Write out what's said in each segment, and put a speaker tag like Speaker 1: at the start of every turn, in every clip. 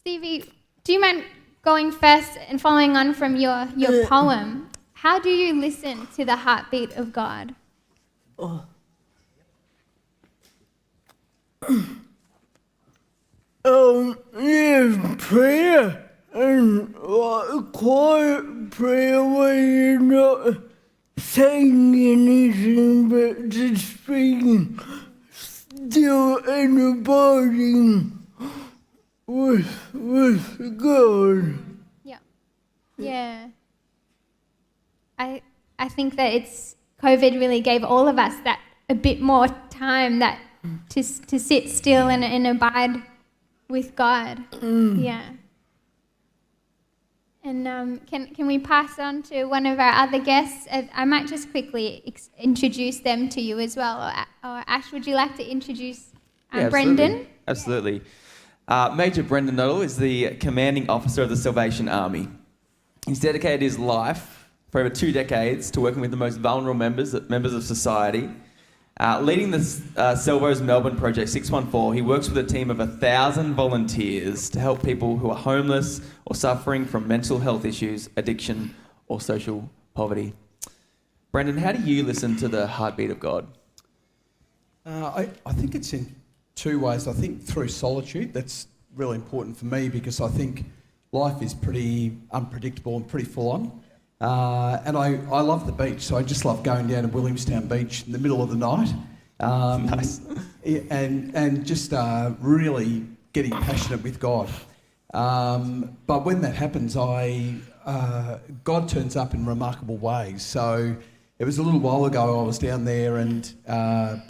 Speaker 1: Stevie, do you mind going first and following on from your poem? How do you listen to the heartbeat of God?
Speaker 2: Prayer and quiet prayer where you're not saying anything but just speaking still and abiding with God.
Speaker 1: Yeah. I think that COVID really gave all of us that a bit more time that to sit still and abide with God. Yeah. And can we pass on to one of our other guests? I might just quickly introduce them to you as well. Or Ash, would you like to introduce Brendan?
Speaker 3: Absolutely. Major Brendan Nottle is the commanding officer of the Salvation Army. He's dedicated his life for over 2 decades to working with the most vulnerable members of society. Leading the Salvo's Melbourne Project 614, he works with a team of 1,000 volunteers to help people who are homeless or suffering from mental health issues, addiction, or social poverty. Brendan, how do you listen to the heartbeat of God?
Speaker 4: I think it's in 2 ways. I think through solitude, that's really important for me because I think life is pretty unpredictable and pretty full on. And I love the beach, so I just love going down to Williamstown Beach in the middle of the night.
Speaker 3: Nice.
Speaker 4: And just really getting passionate with God. But when that happens, God turns up in remarkable ways. So it was a little while ago I was down there and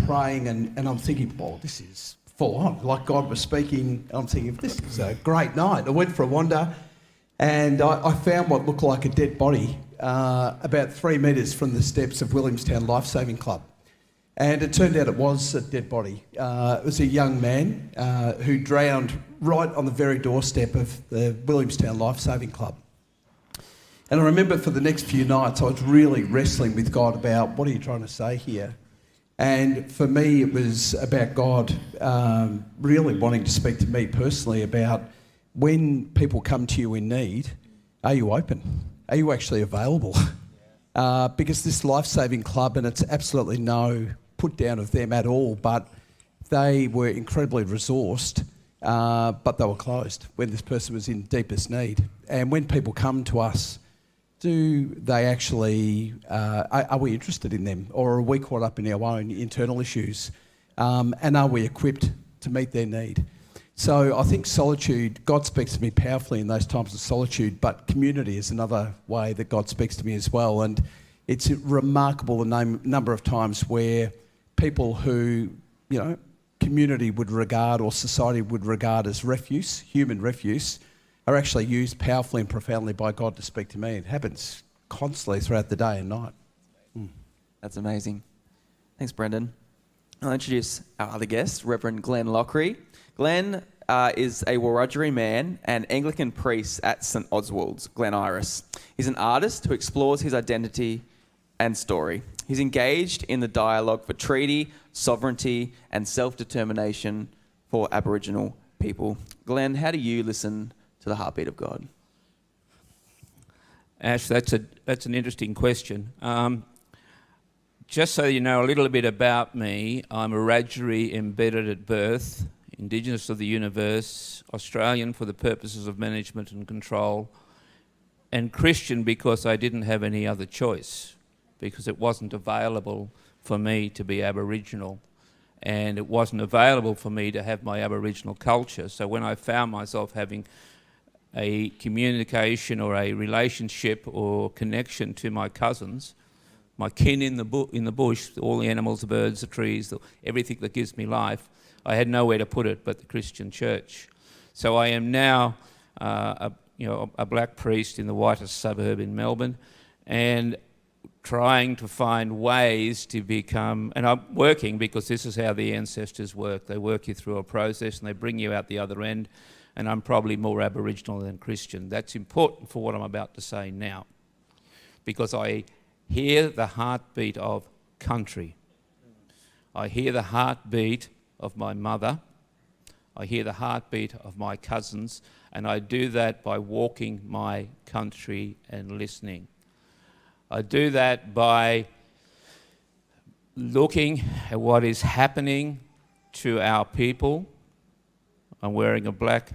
Speaker 4: praying and I'm thinking, well, this is full on. Like God was speaking, and I'm thinking, this is a great night. I went for a wander and I found what looked like a dead body about 3 metres from the steps of Williamstown Lifesaving Club. And it turned out it was a dead body. It was a young man who drowned right on the very doorstep of the Williamstown Lifesaving Club. And I remember for the next few nights I was really wrestling with God about what are you trying to say here? And for me it was about God really wanting to speak to me personally about when people come to you in need, are you open? Are you actually available? Because this Lifesaving Club, and it's absolutely no put down of them at all, but they were incredibly resourced, but they were closed when this person was in deepest need. And when people come to us, do they actually, are we interested in them, or are we caught up in our own internal issues? And are we equipped to meet their need? So I think solitude, God speaks to me powerfully in those times of solitude, but community is another way that God speaks to me as well. And it's remarkable the number of times where people who, community would regard or society would regard as refuse, human refuse, are actually used powerfully and profoundly by God to speak to me. It happens constantly throughout the day and night.
Speaker 3: That's amazing. Thanks, Brendan. I'll introduce our other guest, Reverend Glenn Loughrey. Glenn is a Wiradjuri man and Anglican priest at St Oswald's, Glen Iris. He's an artist who explores his identity and story. He's engaged in the dialogue for treaty, sovereignty and self-determination for Aboriginal people. Glenn, how do you listen to the heartbeat of God?
Speaker 5: Ash, that's an interesting question. Just so you know a little bit about me, I'm a Wiradjuri embedded at birth, Indigenous of the universe, Australian for the purposes of management and control, and Christian because I didn't have any other choice, because it wasn't available for me to be Aboriginal, and it wasn't available for me to have my Aboriginal culture. So when I found myself having a communication or a relationship or connection to my cousins, my kin in the bush, all the animals, the birds, the trees, everything that gives me life, I had nowhere to put it but the Christian church. So I am now a black priest in the whitest suburb in Melbourne, and trying to find ways to become, and I'm working because this is how the ancestors work. They work you through a process and they bring you out the other end, and I'm probably more Aboriginal than Christian. That's important for what I'm about to say now, because I hear the heartbeat of country. I hear the heartbeat of my mother. I hear the heartbeat of my cousins, and I do that by walking my country and listening. I do that by looking at what is happening to our people. I'm wearing a black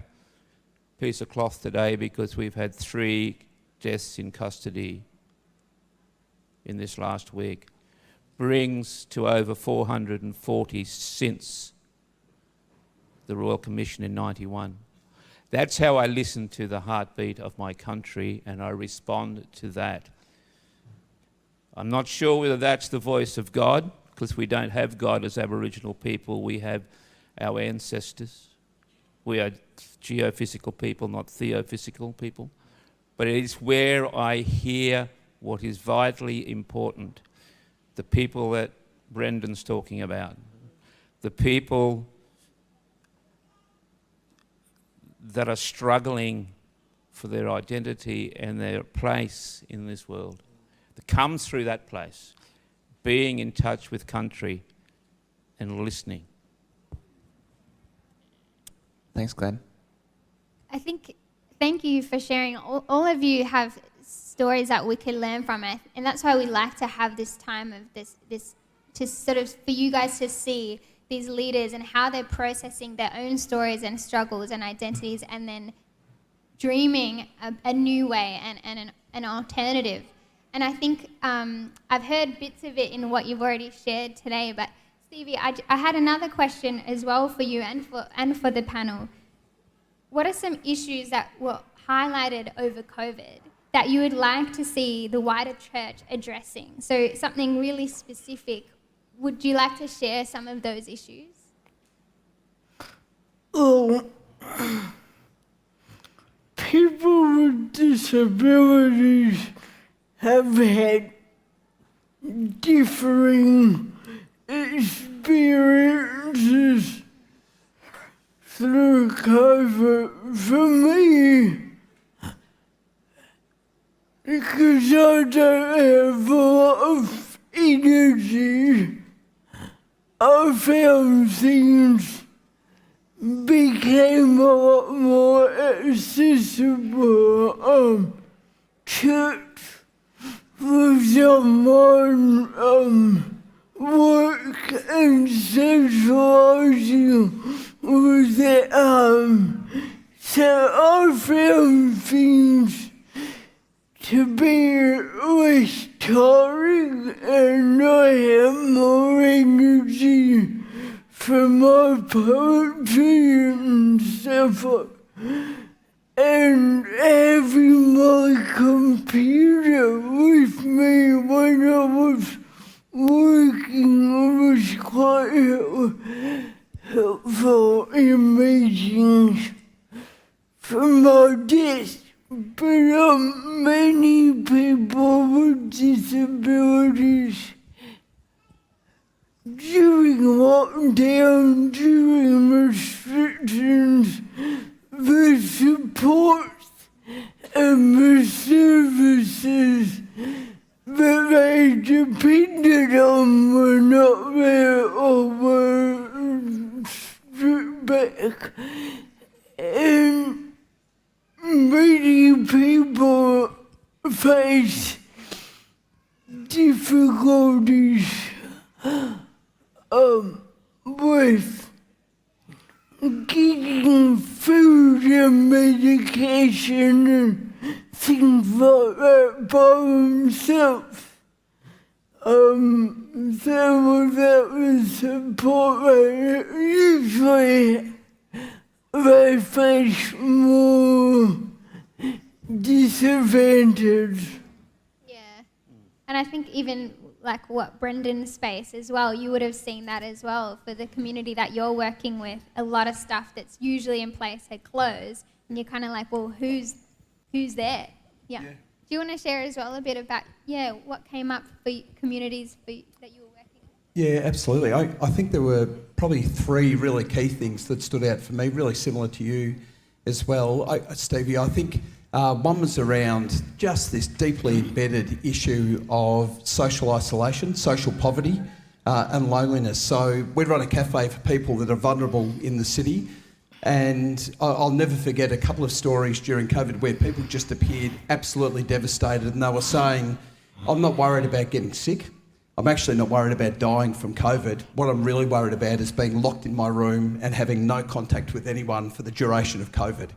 Speaker 5: piece of cloth today because we've had 3 deaths in custody in this last week. Brings to over 440 since the Royal Commission in 91. That's how I listen to the heartbeat of my country, and I respond to that. I'm not sure whether that's the voice of God, because we don't have God as Aboriginal people. We have our ancestors. We are geophysical people, not theophysical people. But it is where I hear what is vitally important. The people that Brendan's talking about. The people that are struggling for their identity and their place in this world. That comes through that place. Being in touch with country and listening.
Speaker 3: Thanks, Glenn.
Speaker 1: I think, thank you for sharing. All of you have stories that we can learn from it, and that's why we like to have this time of this to sort of, for you guys to see these leaders and how they're processing their own stories and struggles and identities, and then dreaming a new way and an alternative. And I think I've heard bits of it in what you've already shared today, but Stevie, I had another question as well for you and for the panel. What are some issues that were highlighted over COVID that you would like to see the wider church addressing? So something really specific. Would you like to share some of those issues?
Speaker 2: People with disabilities have had differing experiences through COVID. For me, because I don't have a lot of energy, I found things became a lot more accessible. Church was on work and socializing with it. So I found things to be less tiring, and I have more energy for my poetry and stuff. And having my computer with me when I was working was quite helpful in meetings from my desk. But many people with disabilities, during lockdown, during restrictions, the support and the services that they depended on were not there or were stripped back. And many people face difficulties with getting food and medication and things like that by themselves. So without the support, usually they face more disadvantage.
Speaker 1: Yeah. And I think even like what Brendan's space as well, you would have seen that as well for the community that you're working with. A lot of stuff that's usually in place had closed, and you're kind of like, well, who's there? Yeah. Do you want to share as well a bit about what came up for communities that you were working with?
Speaker 4: Yeah, absolutely. I think there were probably 3 really key things that stood out for me, really similar to you as well, Stevie. I think one was around just this deeply embedded issue of social isolation, social poverty, and loneliness. So we run a cafe for people that are vulnerable in the city, And I'll never forget a couple of stories during COVID where people just appeared absolutely devastated, and they were saying, I'm not worried about getting sick. I'm actually not worried about dying from COVID. What I'm really worried about is being locked in my room and having no contact with anyone for the duration of COVID.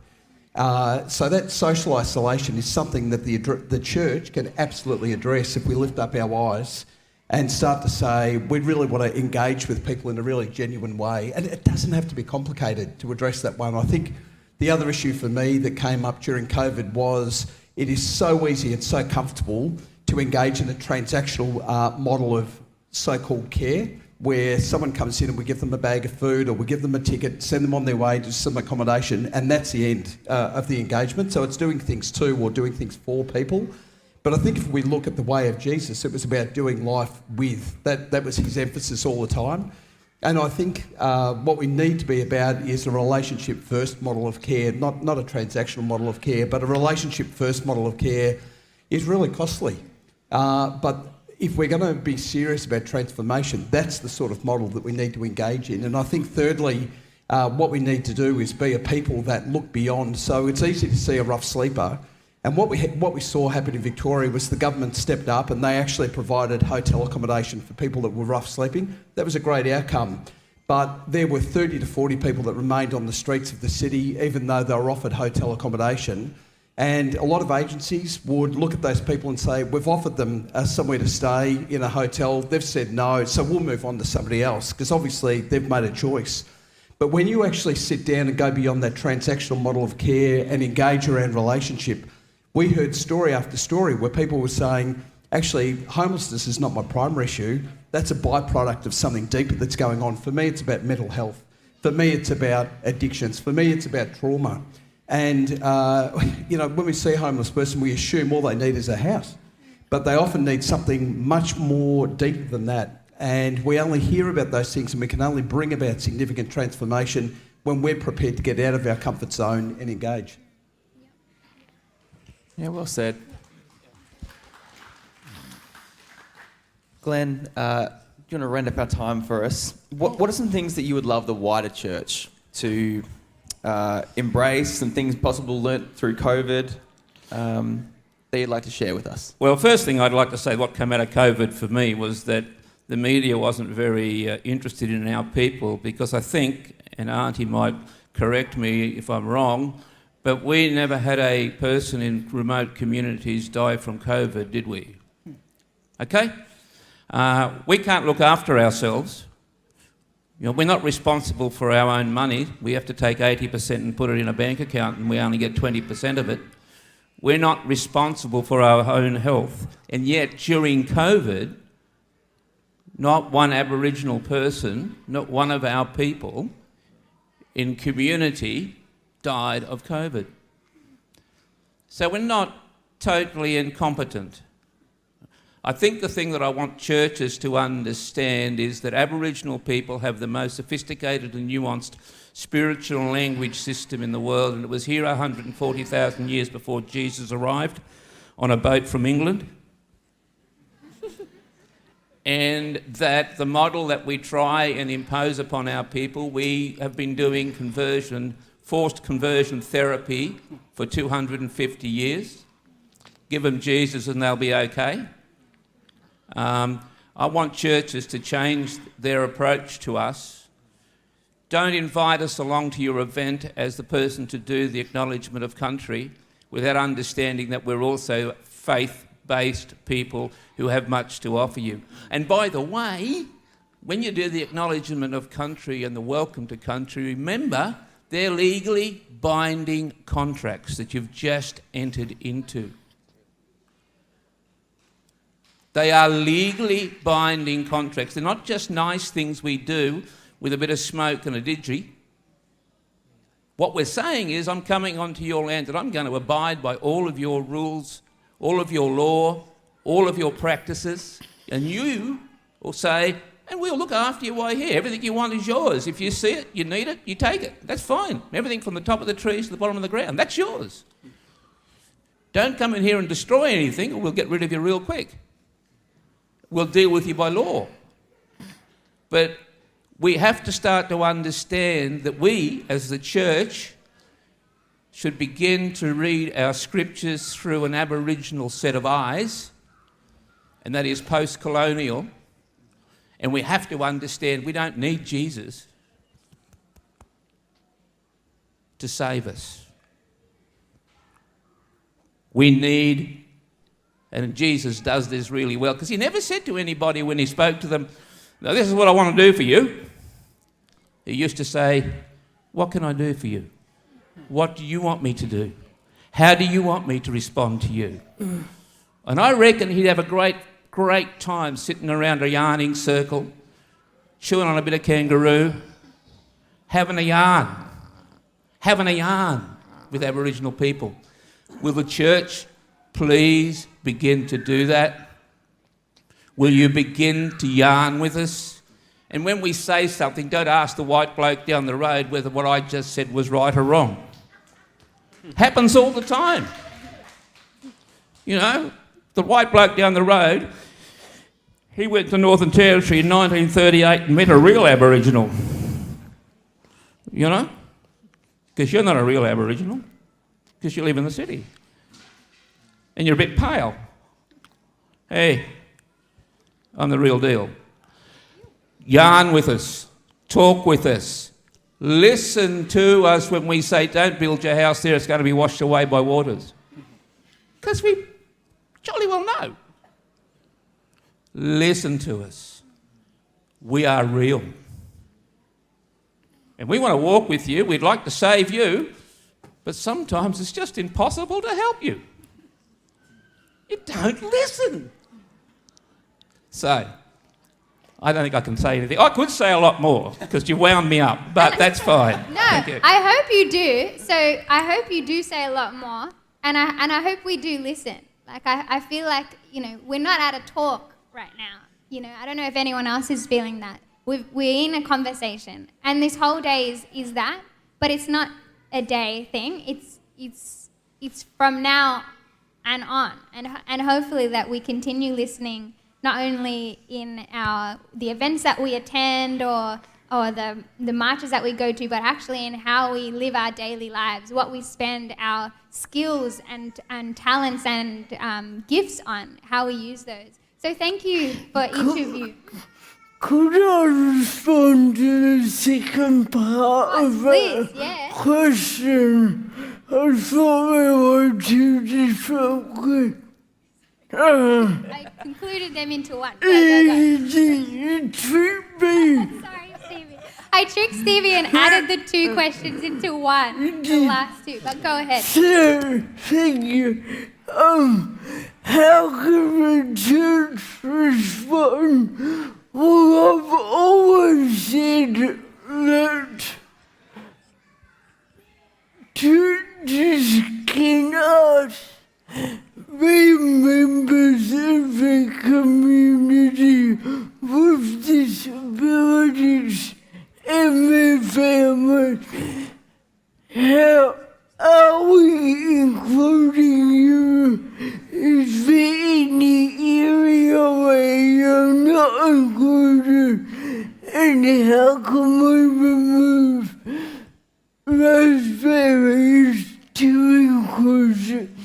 Speaker 4: So that social isolation is something that the church can absolutely address if we lift up our eyes and start to say, we really want to engage with people in a really genuine way. And it doesn't have to be complicated to address that one. I think the other issue for me that came up during COVID was it is so easy and so comfortable to engage in a transactional model of so-called care, where someone comes in and we give them a bag of food or we give them a ticket, send them on their way to some accommodation, and that's the end of the engagement. So it's doing things to or doing things for people. But I think if we look at the way of Jesus, it was about doing life with. That was his emphasis all the time. And I think what we need to be about is a relationship-first model of care, not a transactional model of care, but a relationship-first model of care is really costly. But if we're going to be serious about transformation, that's the sort of model that we need to engage in. And I think thirdly, what we need to do is be a people that look beyond. So it's easy to see a rough sleeper. And what we saw happen in Victoria was the government stepped up and they actually provided hotel accommodation for people that were rough sleeping. That was a great outcome. But there were 30 to 40 people that remained on the streets of the city, even though they were offered hotel accommodation. And a lot of agencies would look at those people and say, we've offered them somewhere to stay in a hotel. They've said no, so we'll move on to somebody else, because obviously they've made a choice. But when you actually sit down and go beyond that transactional model of care and engage around relationship, we heard story after story where people were saying, actually, homelessness is not my primary issue. That's a byproduct of something deeper that's going on. For me, it's about mental health. For me, it's about addictions. For me, it's about trauma. And, when we see a homeless person, we assume all they need is a house. But they often need something much more deep than that. And we only hear about those things, and we can only bring about significant transformation when we're prepared to get out of our comfort zone and engage.
Speaker 3: Yeah, well said. Glenn, do you want to round up our time for us? What are some things that you would love the wider church to embrace, some things possible learnt through COVID that you'd like to share with us?
Speaker 5: Well, first thing I'd like to say, what came out of COVID for me was that the media wasn't very interested in our people, because I think, and Auntie might correct me if I'm wrong, but we never had a person in remote communities die from COVID, did we? Okay? We can't look after ourselves. We're not responsible for our own money. We have to take 80% and put it in a bank account, and we only get 20% of it. We're not responsible for our own health. And yet, during COVID, not one Aboriginal person, not one of our people in community died of COVID. So we're not totally incompetent. I think the thing that I want churches to understand is that Aboriginal people have the most sophisticated and nuanced spiritual language system in the world, and it was here 140,000 years before Jesus arrived on a boat from England. And that the model that we try and impose upon our people, we have been doing forced conversion therapy for 250 years. Give them Jesus and they'll be okay. I want churches to change their approach to us. Don't invite us along to your event as the person to do the acknowledgement of country without understanding that we're also faith-based people who have much to offer you. And by the way, when you do the acknowledgement of country and the welcome to country, remember they're legally binding contracts that you've just entered into. They are legally binding contracts. They're not just nice things we do with a bit of smoke and a didgeridoo. What we're saying is, I'm coming onto your land and I'm going to abide by all of your rules, all of your law, all of your practices, and you will say, and we'll look after you while you're here. Everything you want is yours. If you see it, you need it, you take it. That's fine. Everything from the top of the trees to the bottom of the ground, that's yours. Don't come in here and destroy anything, or we'll get rid of you real quick. We'll deal with you by law. But We have to start to understand that we, as the church, should begin to read our scriptures through an Aboriginal set of eyes, and that is post-colonial. And we have to understand we don't need Jesus to save us. We need, and Jesus does this really well, because he never said to anybody when he spoke to them, "Now this is what I want to do for you." He used to say, "What can I do for you? What do you want me to do? How do you want me to respond to you?" And I reckon he'd have a great time sitting around a yarning circle, chewing on a bit of kangaroo, having a yarn with Aboriginal people. Will the church please begin to do that? Will you begin to yarn with us? And when we say something, don't ask the white bloke down the road whether what I just said was right or wrong. Happens all the time. You know, the white bloke down the road, he went to Northern Territory in 1938 and met a real Aboriginal. You know? Because you're not a real Aboriginal, because you live in the city. And you're a bit pale. Hey, I'm the real deal. Yarn with us. Talk with us. Listen to us when we say, "Don't build your house there, it's going to be washed away by waters." Because we jolly well know. Listen to us. We are real. And we want to walk with you. We'd like to save you. But sometimes it's just impossible to help you. You don't listen. So, I don't think I can say anything. I could say a lot more because you wound me up, but that's fine.
Speaker 1: No, I hope you do. So I hope you do say a lot more, and I hope we do listen. Like I feel like, you know, we're not at a talk right now. You know, I don't know if anyone else is feeling that. We're in a conversation, and this whole day is that, but it's not a day thing. It's from now and on, and hopefully that we continue listening, not only in the events that we attend or the marches that we go to, but actually in how we live our daily lives, what we spend our skills and talents and gifts on, how we use those. So thank you for each of you.
Speaker 2: Could I respond to the second part of
Speaker 1: please,
Speaker 2: that
Speaker 1: yeah.
Speaker 2: question? I thought we were two different questions.
Speaker 1: I concluded them into one. Go.
Speaker 2: You tricked me.
Speaker 1: Sorry, Stevie. I tricked Stevie and added the two questions into one, the last two. But go ahead.
Speaker 2: So, thank you. How can the church respond? Well, I've always said that churches cannot be members of the community with disabilities and their families. How are we including you? Is there any area where you're not included? And how can we remove those barriers to inclusion?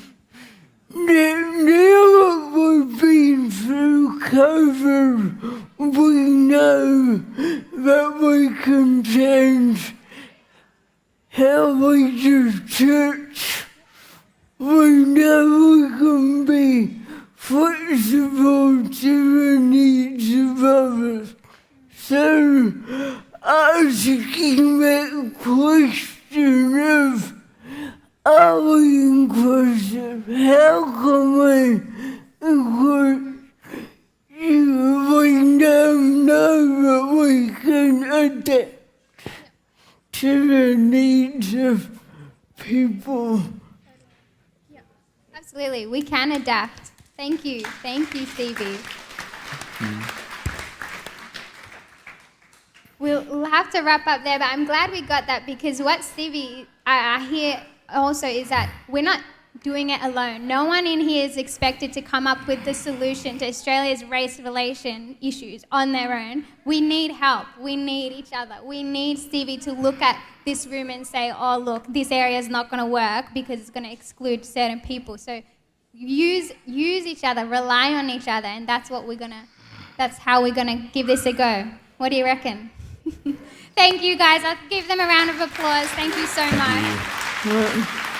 Speaker 2: Now that we've been through COVID, we know that we can change how we do church. We know we can be flexible to the needs of others. So, asking that question of, are we inclusive? How can we include you? We don't know that we can adapt to the needs of people.
Speaker 1: Yeah, absolutely. We can adapt. Thank you, Stevie. We'll have to wrap up there, but I'm glad we got that, because what Stevie I hear also is that we're doing it alone. No one in here is expected to come up with the solution to Australia's race relation issues on their own. We need help. We need each other. We need Stevie to look at this room and say, oh, look, this area is not going to work because it's going to exclude certain people. So use each other, rely on each other, and that's how we're going to give this a go. What do you reckon? Thank you, guys. I'll give them a round of applause. Thank you so much.